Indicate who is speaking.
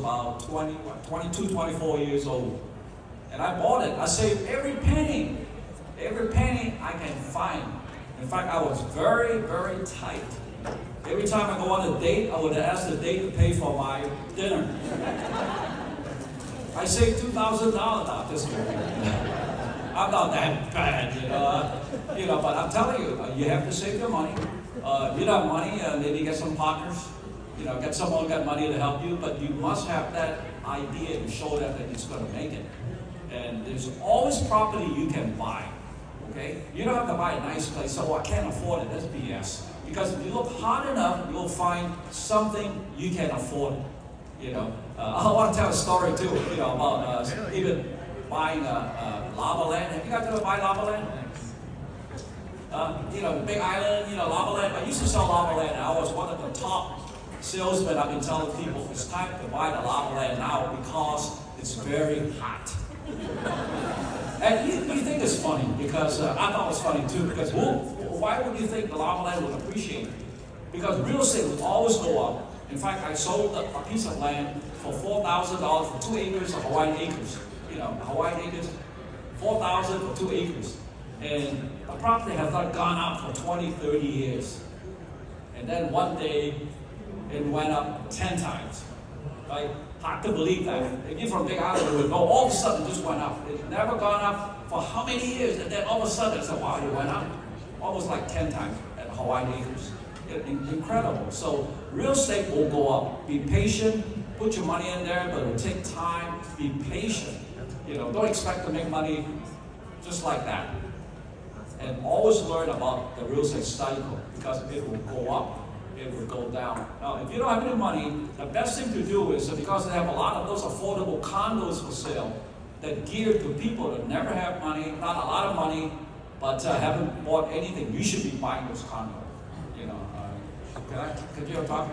Speaker 1: about 22, 24 years old. And I bought it. I saved every penny I can find. In fact, I was very, very tight. Every time I go on a date, I would ask the date to pay for my dinner. I saved $2,000 now, just kidding. I'm not that bad, but I'm telling you, you have to save your money. You don't have money, maybe get some partners, get someone who got money to help you, but you must have that idea to show them that it's going to make it. And there's always property you can buy, okay? You don't have to buy a nice place, so I can't afford it, that's BS. Because if you look hard enough, you'll find something you can afford. I want to tell a story too, about even buying Lava Land. Have you guys ever buy Lava Land? Big Island, Lava Land. I used to sell Lava Land. I was one of the top salesmen. I've been telling people it's time to buy the Lava Land now because it's very hot. And you think it's funny because I thought it was funny too. Because why would you think the Lava Land would appreciate it? Because real estate would always go up. In fact, I sold a piece of land for $4,000 for 2 acres of Hawaiian acres. Hawaiian acres, $4,000 for 2 acres. And the property has not gone up for 20, 30 years. And then one day, it went up 10 times. Right? Hard to believe that. If you're from Big Island, it would go, all of a sudden it just went up. It's never gone up for how many years? And then all of a sudden, it's like, wow, it went up. Almost like 10 times at Hawaiian acres. Incredible. So real estate will go up. Be patient. Put your money in there, but it will take time. Be patient. Don't expect to make money just like that. And always learn about the real estate cycle because it will go up, it will go down. Now, if you don't have any money, the best thing to do is because they have a lot of those affordable condos for sale that geared to people that never have money, not a lot of money, but haven't bought anything. You should be buying those condos. Could you talk?